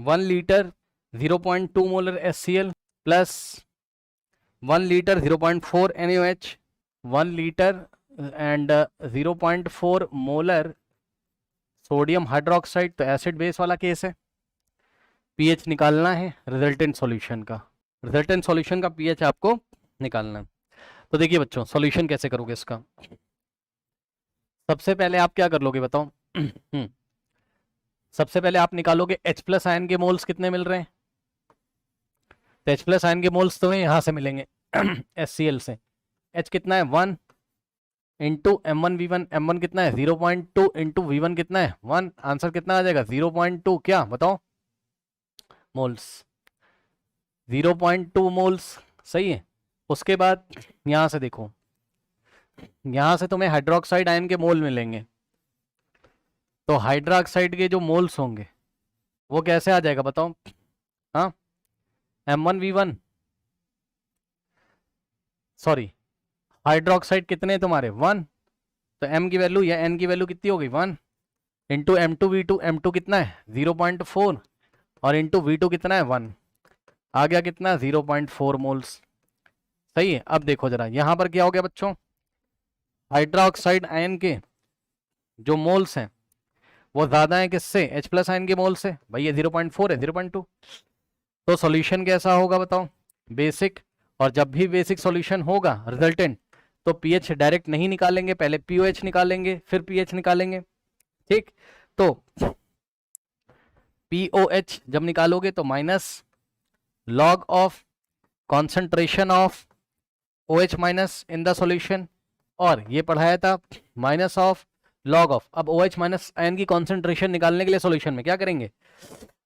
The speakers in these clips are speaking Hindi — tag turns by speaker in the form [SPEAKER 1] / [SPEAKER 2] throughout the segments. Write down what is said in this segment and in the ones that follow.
[SPEAKER 1] 1 litre 0.2 molar HCl plus 1 litre 0.4 NaOH, 1 litre and 0.4 molar sodium hydroxide. तो एसिड बेस वाला केस है। पीएच निकालना है रिजल्टेंट सॉल्यूशन का। रिजल्टेंट सॉल्यूशन का पीएच आपको निकालना है। तो देखिए बच्चों, सॉल्यूशन कैसे करोगे इसका। सबसे पहले आप क्या कर लोगे बताओ। सबसे पहले आप निकालोगे H प्लस आयन के मोल्स कितने मिल रहे हैं। तो H प्लस आयन के मोल्स तुम्हें यहां से मिलेंगे HCl से। H कितना है 1 इंटू M1V1, M1 कितना है 0.2 इंटू V1 कितना है 1। आंसर कितना आ जाएगा 0.2 क्या बताओ मोल्स, 0.2 मोल्स। सही है। उसके बाद यहां से देखो, यहां से तुम्हें हाइड्रोक्साइड आयन के मोल मिलेंगे। तो हाइड्रोक्साइड के जो मोल्स होंगे वो कैसे आ जाएगा बताओ। हाँ, M1V1 सॉरी हाइड्रोक्साइड कितने तुम्हारे 1, तो M की वैल्यू या N की वैल्यू कितनी हो गई 1 इंटू M2V2, M2 कितना है 0.4 और इंटू V2 कितना है 1, आ गया कितना 0.4 मोल्स। सही है। अब देखो जरा यहां पर क्या हो गया बच्चों, हाइड्रोक्साइड आयन के जो मोल्स हैं वो ज्यादा है किससे, H प्लस आयन के मोल से। भाई ये 0.4 है 0.2। तो सॉल्यूशन कैसा होगा बताओ, बेसिक। और जब भी बेसिक सॉल्यूशन होगा रिजल्टेंट, तो पीएच डायरेक्ट नहीं निकालेंगे, पहले पीओएच निकालेंगे फिर पीएच निकालेंगे। ठीक, तो पीओएच जब निकालोगे तो minus log of concentration of OH minus in the solution, और ये पढ़ाया था माइनस ऑफ लॉग ऑफ। अब OH माइनस आयन की कॉन्सेंट्रेशन निकालने के लिए सॉल्यूशन में क्या करेंगे,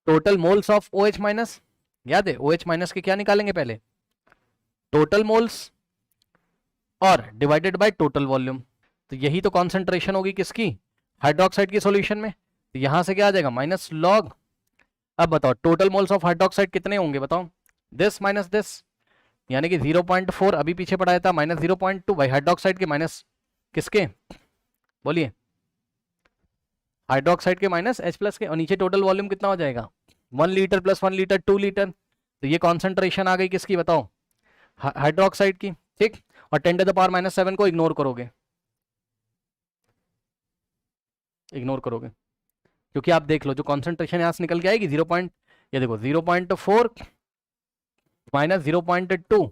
[SPEAKER 1] total moles of OH minus, याद है OH माइनस के क्या निकालेंगे पहले, टोटल मोल्स और डिवाइडेड बाय टोटल वॉल्यूम। तो यही तो कॉन्सेंट्रेशन होगी किसकी, हाइड्रोक्साइड की सॉल्यूशन में। तो यहां से क्या आ जाएगा माइनस लॉग। अब बताओ टोटल मोल्स ऑफ हाइड्रोक्साइड कितने होंगे बताओ, दिस माइनस दिस, यानी कि 0.4 अभी पीछे पढ़ाया था माइनस 0.2। भाई हाइड्रोक्साइड के माइनस किसके, बोलिए हाइड्रोक्साइड के माइनस H प्लस के, और नीचे टोटल वॉल्यूम कितना हो जाएगा 1 लीटर प्लस 1 लीटर 2 लीटर। तो ये कॉन्सेंट्रेशन आ गई किसकी बताओ, हाइड्रोक्साइड की। ठीक, और 10 टू द पावर -7 को इग्नोर करोगे, इग्नोर करोगे क्योंकि आप देख लो जो कॉन्सेंट्रेशन यहां से निकल के आएगी 0. ये देखो 0.4 माइनस 0.2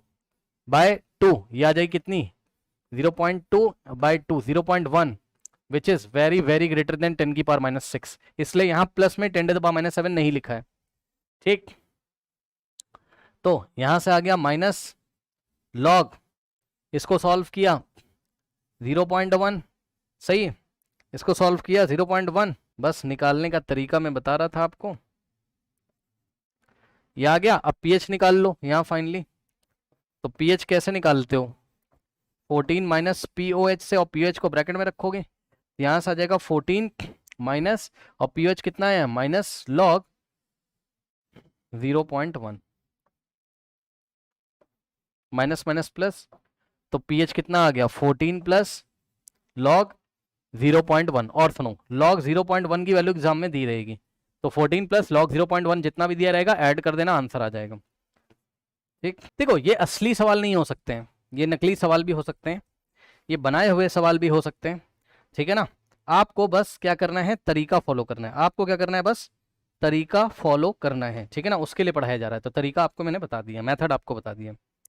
[SPEAKER 1] बाय 2, ये आ जाएगी कितनी 0.2 by 2 0.1, which is very very greater than 10 की पावर -6। इसलिए यहां प्लस में 10 टू द पावर -7 नहीं लिखा है। ठीक, तो यहां से आ गया माइनस लॉग, इसको सॉल्व किया 0.1, सही, इसको सॉल्व किया 0.1। बस निकालने का तरीका मैं बता रहा था आपको, ये आ गया। अब पीएच निकाल लो यहां फाइनली। तो पीएच कैसे निकालते हो, 14 माइनस पीओएच से, और पीओएच को ब्रैकेट में रखोगे, यहां से आ जाएगा 14 माइनस, और पीओएच कितना है minus log 0.1, minus minus plus, तो पीएच कितना आ गया 14 प्लस लॉग 0.1। और सुनो लॉग 0.1 की वैल्यू एग्जाम में दी रहेगी, तो 14 प्लस लॉग 0.1 जितना भी दिया रहेगा ऐड कर देना, आंसर आ जाएगा। ठीक, देखो ये असली सवाल नहीं हो सकते हैं, ये नकली सवाल भी हो सकते हैं, ये बनाए हुए सवाल भी हो सकते हैं। ठीक है ना, आपको बस क्या करना है, तरीका फॉलो करना है। आपको क्या करना है, बस तरीका फॉलो करना है। ठीक है ना, उसके लिए पढ़ाया जा रहा है। तो तरीका आपको मैंने बता दिया, मेथड आपको बता दिया।